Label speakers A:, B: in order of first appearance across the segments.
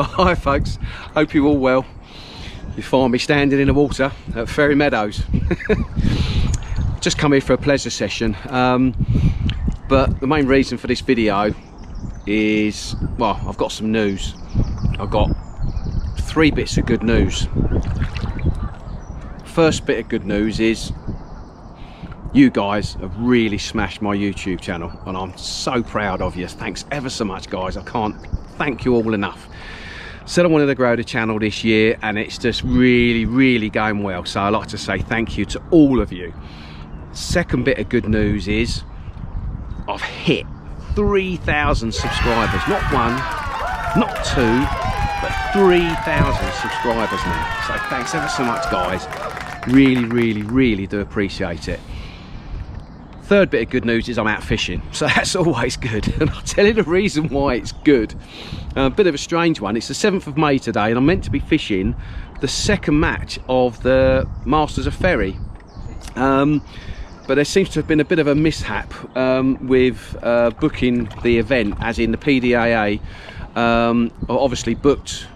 A: Well, hi folks, hope you're all well. You find me standing in the water at Ferry Meadows. Just come here for a pleasure session, but the main reason for this video is, well, I've got some news. I've got 3 bits of good news. First bit of good news is you guys have really smashed my YouTube channel and I'm so proud of you. Thanks ever so much, guys. I can't thank you all enough. Said I wanted to grow the channel this year and it's just really going well, so I'd like to say thank you to all of you. Second bit of good news is I've hit 3,000 subscribers. Not 1, not 2, but 3,000 subscribers now. So thanks ever so much, guys. Really do appreciate it. Third bit of good news is I'm out fishing, so that's always good, and I'll tell you the reason why it's good. A bit of a strange one. It's the 7th of May today and I'm meant to be fishing the second match of the Masters of Ferry, but there seems to have been a bit of a mishap with booking the event, as in the PDAA obviously booked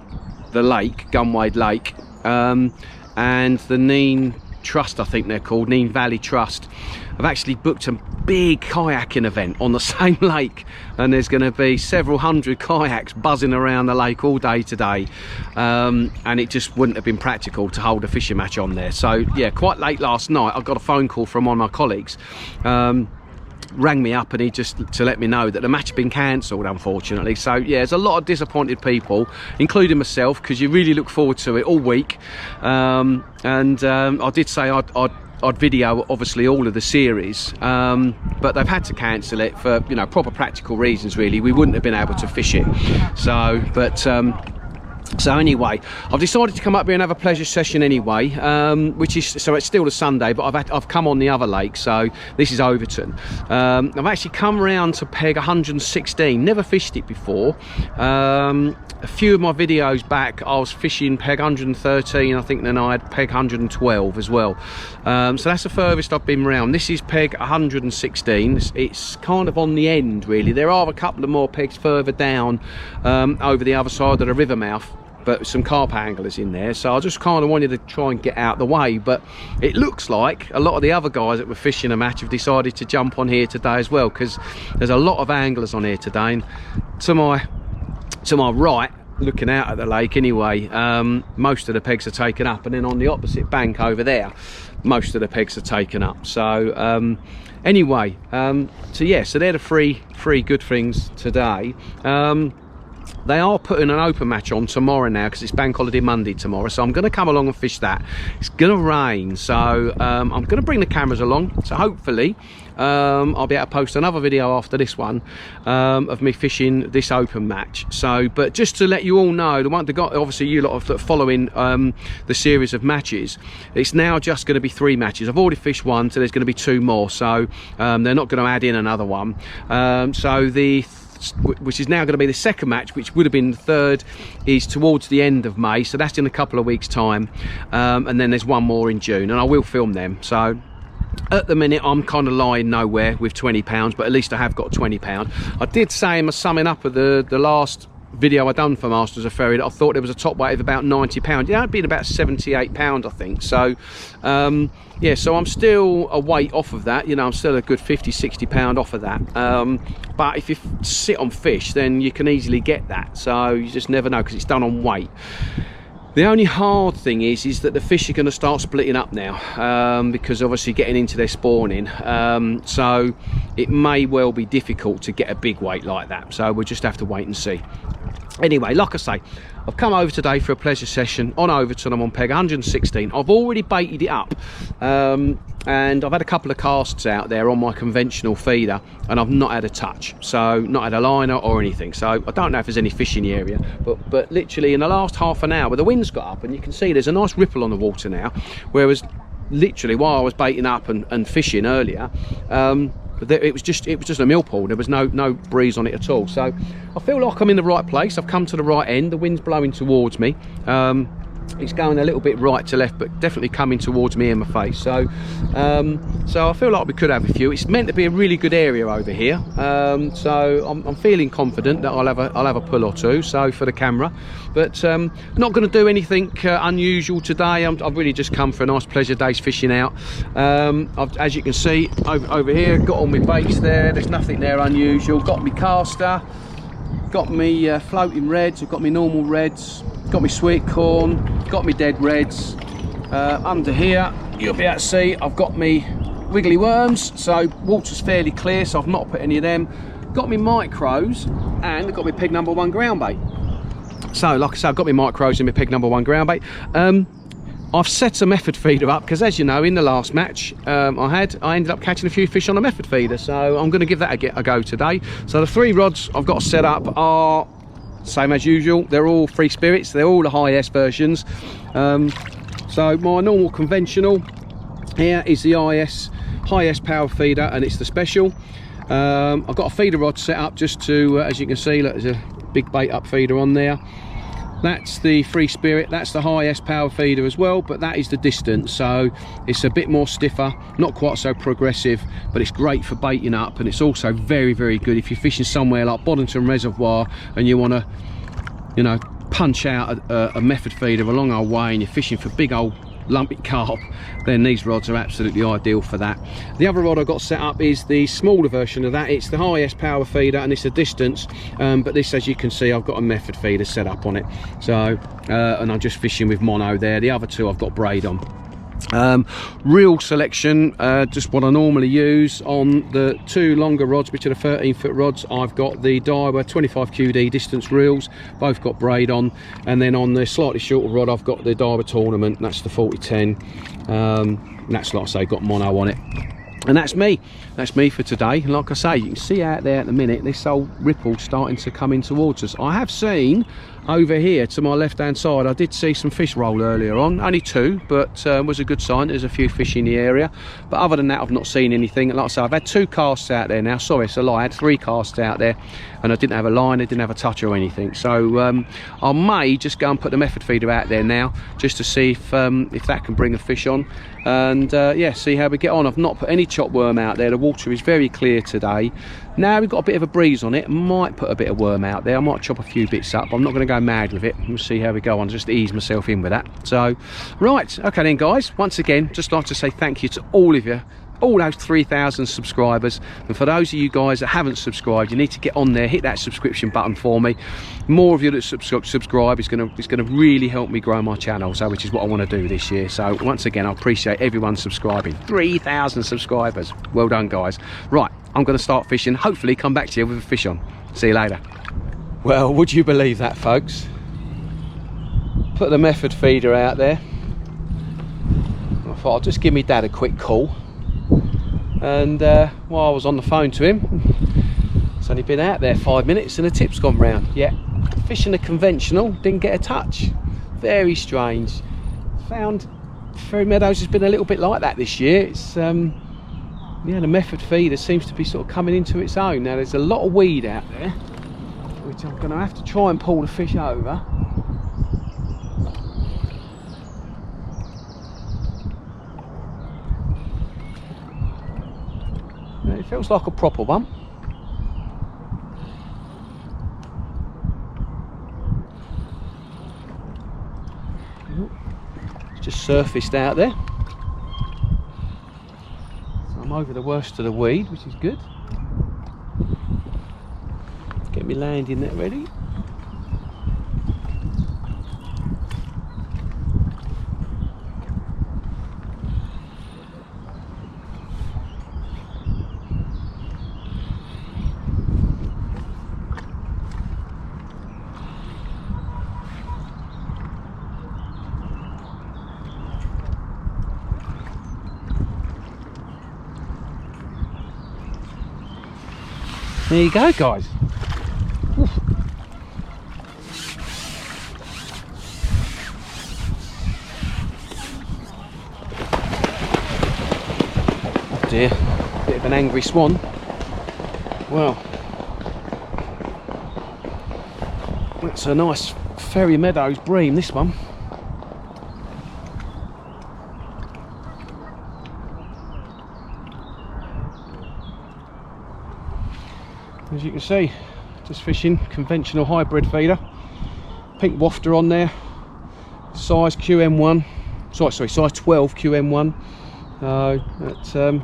A: the lake, Gunwade Lake, and the Neen Trust, I think they're called, Neen Valley Trust, I've actually booked a big kayaking event on the same lake, and there's going to be several hundred kayaks buzzing around the lake all day today, and it just wouldn't have been practical to hold a fishing match on there. So yeah, quite late last night I got a phone call from one of my colleagues, rang me up and he just to let me know that the match had been cancelled, unfortunately. So yeah, there's a lot of disappointed people, including myself, because you really look forward to it all week, and I did say I'd video obviously all of the series, but they've had to cancel it for, you know, proper practical reasons. Really, we wouldn't have been able to fish it. So so anyway, I've decided to come up here and have a pleasure session anyway, which is, so it's still a Sunday, but I've come on the other lake, so this is Overton. I've actually come round to peg 116, never fished it before. A few of my videos back I was fishing peg 113, I think, then I had peg 112 as well. So that's the furthest I've been round. This is peg 116. It's kind of on the end really. There are a couple of more pegs further down over the other side of the river mouth, but some carp anglers in there, so I just kind of wanted to try and get out the way. But it looks like a lot of the other guys that were fishing a match have decided to jump on here today as well, because there's a lot of anglers on here today. And to my right, looking out at the lake anyway, most of the pegs are taken up, and then on the opposite bank over there most of the pegs are taken up. So anyway, so yeah, so they're the three good things today. They are putting an open match on tomorrow now, because it's Bank Holiday Monday tomorrow, so I'm going to come along and fish that. It's going to rain, so I'm going to bring the cameras along, so hopefully I'll be able to post another video after this one of me fishing this open match. So, but just to let you all know, obviously you lot are following the series of matches, it's now just going to be 3 matches. I've already fished 1, so there's going to be 2 more, so they're not going to add in another one. So which is now going to be the second match, which would have been the 3rd, is towards the end of May, so that's in a couple of weeks time, and then there's 1 more in June, and I will film them. So at the minute I'm kind of lying nowhere with £20, but at least I have got £20. I did say in my summing up of the last video I done for Masters of Ferry that I thought there was a top weight of about £90. Yeah, it'd been about £78, I think. So yeah, so I'm still a weight off of that, you know, I'm still a good £50–60 off of that. But if you sit on fish, then you can easily get that, so you just never know, because it's done on weight. The only hard thing is that the fish are going to start splitting up now, because obviously getting into their spawning, so it may well be difficult to get a big weight like that, so we'll just have to wait and see. Anyway, like I say, I've come over today for a pleasure session on Overton. I'm on peg 116. I've already baited it up, and I've had a couple of casts out there on my conventional feeder, and I've not had a touch, so not had a liner or anything. So I don't know if there's any fish in the area, but literally in the last half an hour the wind's got up, and you can see there's a nice ripple on the water now, whereas literally while I was baiting up and fishing earlier, it was just a millpool. There was no breeze on it at all. So I feel like I'm in the right place. I've come to the right end. The wind's blowing towards me. it's going a little bit right to left, but definitely coming towards me in my face. So so I feel like we could have a few. It's meant to be a really good area over here, so I'm feeling confident that I'll have a pull or two, so for the camera. But not going to do anything unusual today. I've really just come for a nice pleasure day's fishing out. As you can see over here, got all my baits there. There's nothing there unusual. Got me caster, got me floating reds, I've got me normal reds, got me sweet corn, got me dead reds. Under here you'll be able to see I've got me wiggly worms, so water's fairly clear, so I've not put any of them. Got me micros, and I've got my peg number 1 ground bait. So like I said, I've got my micros and my peg number 1 ground bait. I've set a method feeder up because, as you know, in the last match I ended up catching a few fish on a method feeder, so I'm going to give that a go today. So the 3 rods I've got set up are same as usual. They're all Free Spirits, they're all the high S versions. So my normal conventional here is the high S power feeder, and it's the special. I've got a feeder rod set up just to, as you can see, look, there's a big bait up feeder on there. That's the Free Spirit, that's the high S power feeder as well, but that is the distance, so it's a bit more stiffer, not quite so progressive, but it's great for baiting up, and it's also very, very good if you're fishing somewhere like Boddington Reservoir and you want to, you know, punch out a method feeder a long old way and you're fishing for big old lumpy carp, then these rods are absolutely ideal for that. The other rod I've got set up is the smaller version of that. It's the high S power feeder, and it's a distance, but this, as you can see, I've got a method feeder set up on it. So and I'm just fishing with mono there. The other 2 I've got braid on. Reel selection, just what I normally use on the 2 longer rods, which are the 13-foot rods. I've got the Daiwa 25 QD distance reels, both got braid on, and then on the slightly shorter rod I've got the Daiwa Tournament, that's the 4010. That's, like I say, got mono on it. And that's me for today. And like I say, you can see out there at the minute this old ripple starting to come in towards us. I have seen over here to my left hand side, I did see some fish roll earlier on, only 2, but was a good sign. There's a few fish in the area, but other than that I've not seen anything. Like I say, I've had 2 casts out there now. Sorry, it's a lie, I had 3 casts out there, and I didn't have a line, I didn't have a touch or anything. So I may just go and put the method feeder out there now, just to see if that can bring a fish on, and yeah, see how we get on. I've not put any chop worm out there. The water is very clear today. Now we've got a bit of a breeze on it, might put a bit of worm out there. I might chop a few bits up. I'm not going to go mad with it. We'll see how we go on, just ease myself in with that. So right, okay then guys, once again, just like to say thank you to all of you, all those 3,000 subscribers, and for those of you guys that haven't subscribed, you need to get on there, hit that subscription button for me. More of you that subscribe is going to really help me grow my channel, so which is what I want to do this year. So once again, I appreciate everyone subscribing. 3,000 subscribers, well done guys. Right, I'm going to start fishing, hopefully come back to you with a fish on. See you later. Well, would you believe that, folks? Put the method feeder out there. I thought I'll just give me dad a quick call, and while I was on the phone to him, it's only been out there 5 minutes and the tip's gone round. Yeah, fishing the conventional, didn't get a touch. Very strange. Found Ferry Meadows has been a little bit like that this year. It's yeah, the method feeder seems to be sort of coming into its own. Now there's a lot of weed out there, which I'm going to have to try and pull the fish over. It feels like a proper one. It's just surfaced out there. So I'm over the worst of the weed, which is good. Get me landing net ready. There you go, guys. Oof. Oh dear, bit of an angry swan. Well, that's a nice Ferry Meadows bream, this one. as you can see, just fishing conventional hybrid feeder, pink wafter on there, size QM1, sorry, size 12 QM1.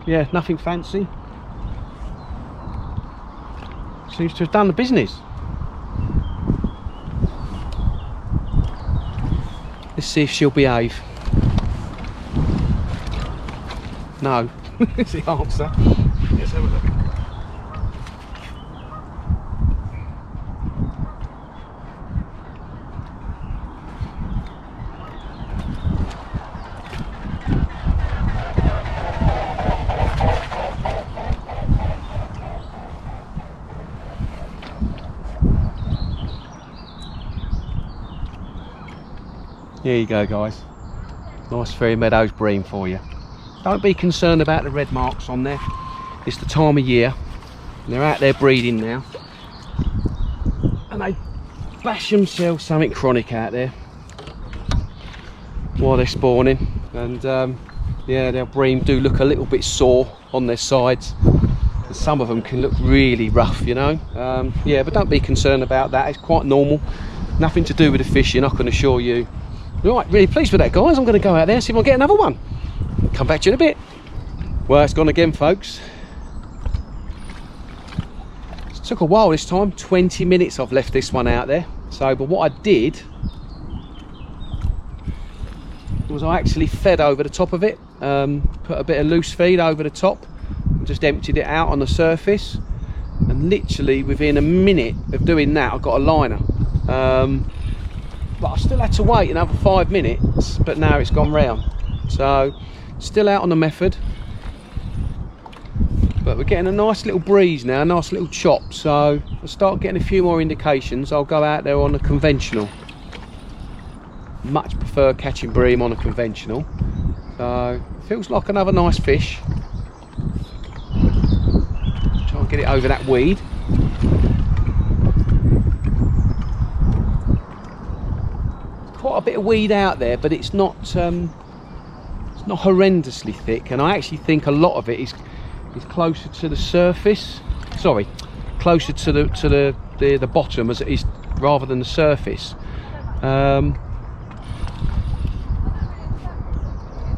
A: Yeah, nothing fancy. Seems to have done the business. Let's see if she'll behave. No, is the answer. Let's have a look. Here you go, guys. Nice Ferry Meadows bream for you. Don't be concerned about the red marks on there. It's the time of year. They're out there breeding now. And they bash themselves something chronic out there while they're spawning. And yeah, their bream do look a little bit sore on their sides. And some of them can look really rough, you know. Yeah, but don't be concerned about that. It's quite normal. Nothing to do with the fishing, I can assure you. Right, really pleased with that, guys. I'm going to go out there and see if I can get another one. Come back to you in a bit. Well, it's gone again, folks. It took a while this time. 20 minutes I've left this one out there. So, but what I did was I actually fed over the top of it. Put a bit of loose feed over the top. And just emptied it out on the surface. And literally within a minute of doing that, I got a liner. But I still had to wait another 5 minutes, but now it's gone round. So, still out on the method. But we're getting a nice little breeze now, a nice little chop. So, I'll start getting a few more indications. I'll go out there on a conventional. Much prefer catching bream on a conventional. So, feels like another nice fish. Try and get it over that weed. Quite a bit of weed out there, but it's not horrendously thick, and I actually think a lot of it is closer to the surface. Sorry, closer to the bottom as it is rather than the surface. And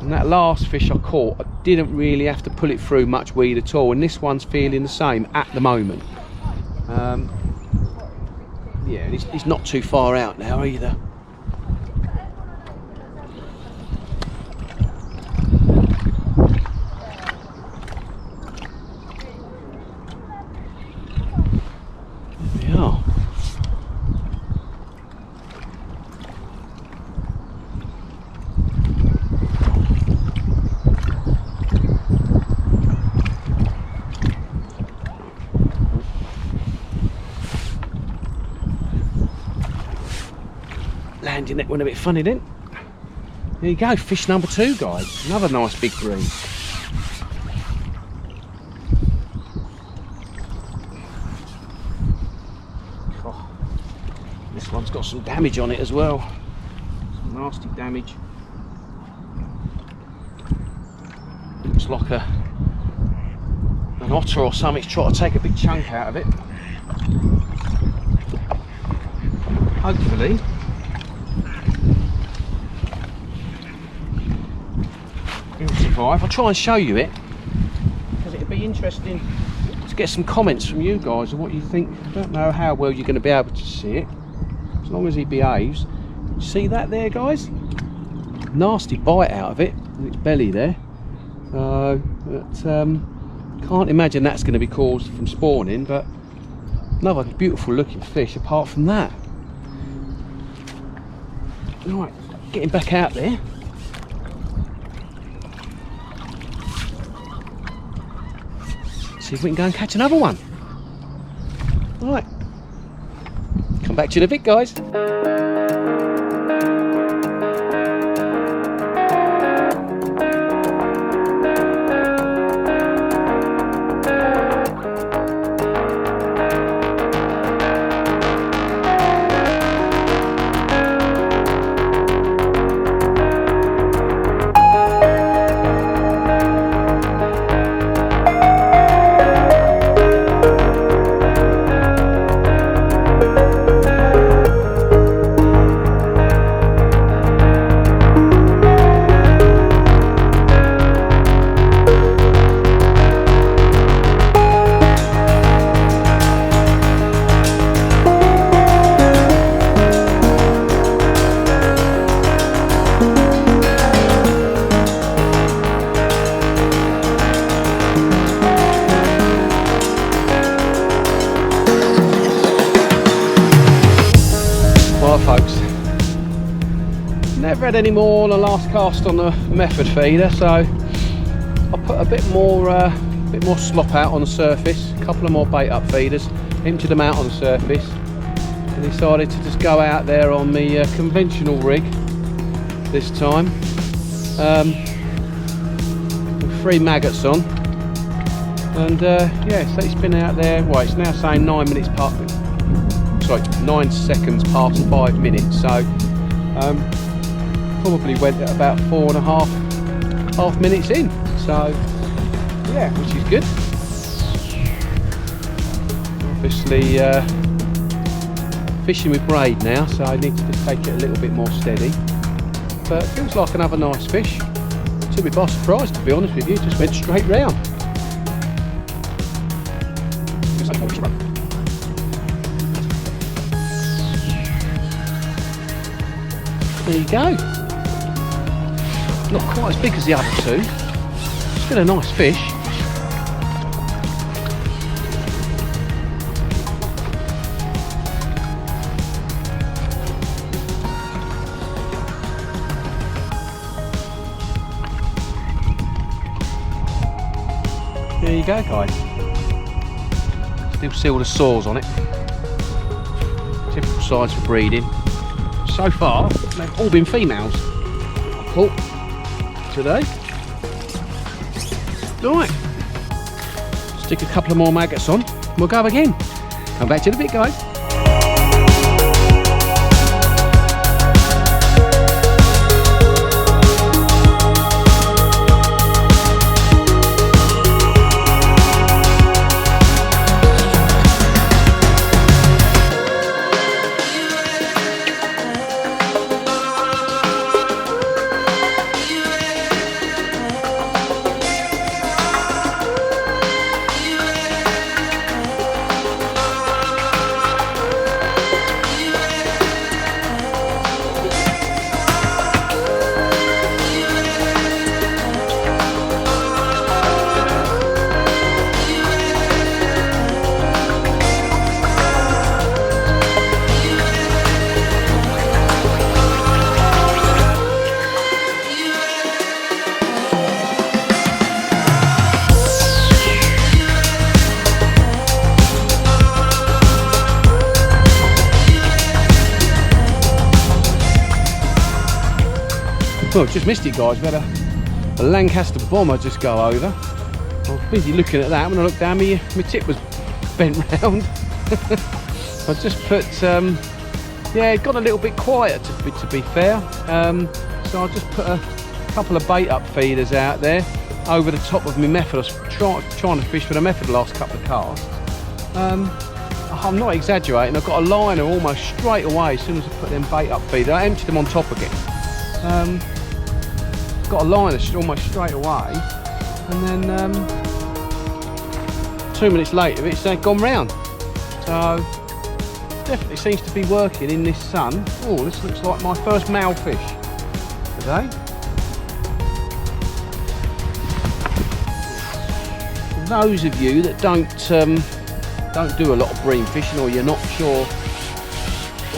A: that last fish I caught, I didn't really have to pull it through much weed at all, and this one's feeling the same at the moment. Yeah, it's not too far out now either. Landing that one a bit funny then. There you go, fish number 2, guys. Another nice big bream. Oh, this one's got some damage on it as well. Some nasty damage. Looks like an otter or something's trying to take a big chunk out of it. Hopefully it'll survive. I'll try and show you it because it'd be interesting to get some comments from you guys on what you think. I don't know how well you're going to be able to see it, as long as he behaves. See that there, guys? Nasty bite out of it in its belly there. Can't imagine that's going to be caused from spawning, but another beautiful looking fish apart from that. Right, getting back out there. See if we can go and catch another one. Right, come back to you in a bit, guys. had any more on the last cast on the method feeder, so I put a bit more slop out on the surface, a couple of more bait up feeders, emptied them out on the surface, and decided to just go out there on the conventional rig this time, with 3 maggots on, and yeah, so it's been out there. Well, it's now saying 9 seconds past 5 minutes, so probably went at about 4.5 minutes in, so yeah, which is good. Obviously fishing with braid now, so I need to just take it a little bit more steady, but it feels like another nice fish. Took me by surprise, to be honest with you, just went straight round. There you go. Not quite as big as the other two. Still a nice fish. There you go, guys. Still see all the sores on it. Typical size for breeding. So far, they've all been females I caught today. Right, stick a couple of more maggots on, we'll go again. Come back to the bit, guys. Well, just missed it, guys. We had a Lancaster bomber just go over. I was busy looking at that. When I looked down, my tip was bent round. I just put, yeah, it got a little bit quiet to be fair. So I just put a couple of bait up feeders out there over the top of my method. I was trying to fish with a method the last couple of casts. I'm not exaggerating. I got a liner almost straight away as soon as I put them bait up feeders. I emptied them on top again. Got a liner almost straight away, and then 2 minutes later it's gone round. So definitely seems to be working in this sun. Oh, this looks like my first male fish today. For those of you that don't do a lot of bream fishing, or you're not sure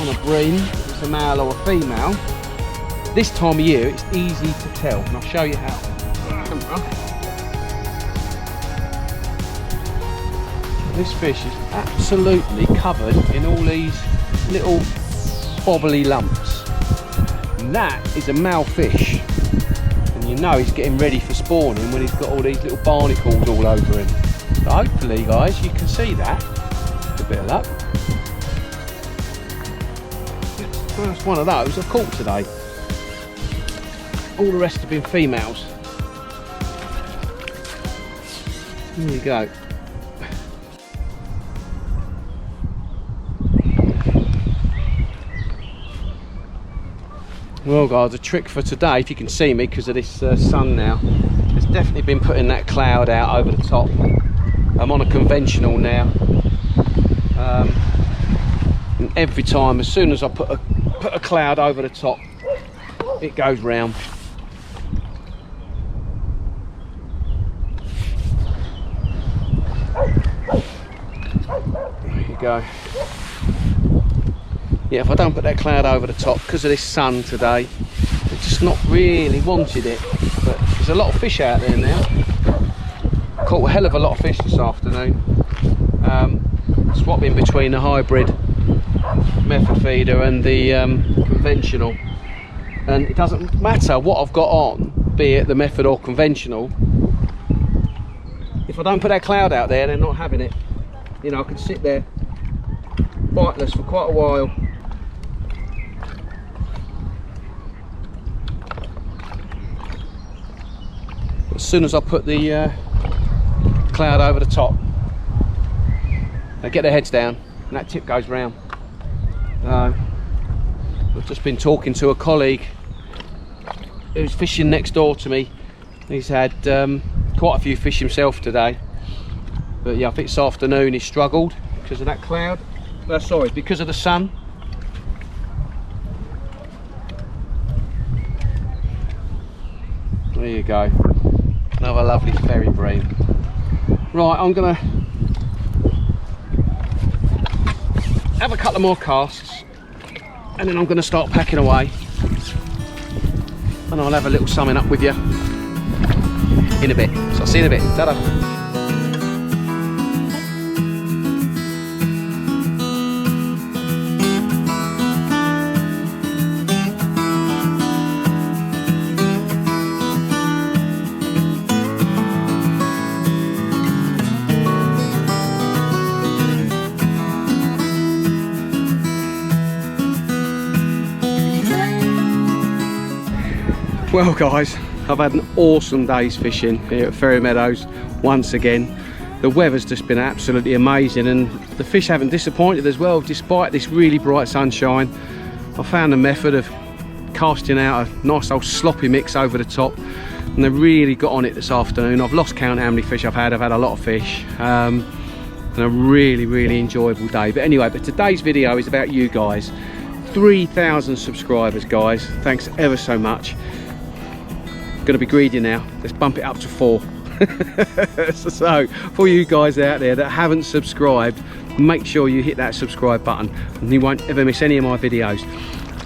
A: on a bream if it's a male or a female, this time of year it's easy to tell, and I'll show you how. This fish is absolutely covered in all these little bobbly lumps, and that is a male fish, and you know he's getting ready for spawning when he's got all these little barnacles all over him. So hopefully, guys, you can see that. A bit of luck. First one of those I've caught today. All the rest have been females. There you go. Well, guys, a trick for today, if you can see me because of this sun now, has definitely been putting that cloud out over the top. I'm on a conventional now, and every time, as soon as I put a cloud over the top, it goes round. There you go. Yeah, if I don't put that cloud over the top, because of this sun today, it just not really wanted it. But there's a lot of fish out there now. Caught a hell of a lot of fish this afternoon. Swapping between the hybrid method feeder and the conventional, and it doesn't matter what I've got on, be it the method or conventional. If I don't put that cloud out there, they're not having it. You know, I can sit there biteless for quite a while. As soon as I put the cloud over the top, they get their heads down and that tip goes round. I've just been talking to a colleague who's fishing next door to me. He's had quite a few fish himself today, but yeah, I think this afternoon he struggled because of that cloud. Sorry, because of the sun. There you go, another lovely ferry bream. Right, I'm gonna have a couple of more casts and then I'm gonna start packing away, and I'll have a little summing up with you in a bit. So I'll see you in a bit. Ta-da. Well guys, I've had an awesome day's fishing here at Ferry Meadows once again. The weather's just been absolutely amazing and the fish haven't disappointed as well, despite this really bright sunshine. I found a method of casting out a nice old sloppy mix over the top, and they really got on it this afternoon. I've lost count how many fish I've had a lot of fish, and a really enjoyable day. But anyway, today's video is about you guys. 3,000 subscribers, guys, thanks ever so much. Gonna be greedy now, let's bump it up to 4. So for you guys out there that haven't subscribed, make sure you hit that subscribe button and you won't ever miss any of my videos.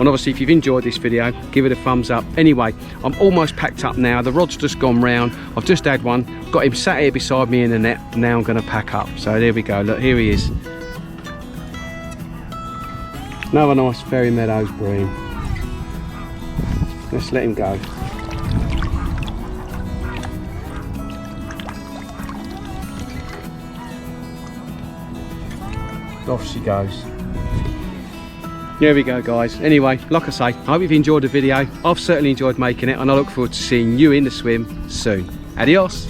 A: And obviously if you've enjoyed this video, give it a thumbs up. Anyway, I'm almost packed up now, the rod's just gone round, I've just had one, got him sat here beside me in the net. Now I'm going to pack up. So there we go, look, here he is, another nice Ferry Meadows bream. Let's let him go. Off she goes. There we go guys. Anyway, like I say, I hope you've enjoyed the video. I've certainly enjoyed making it and I look forward to seeing you in the swim soon. Adios.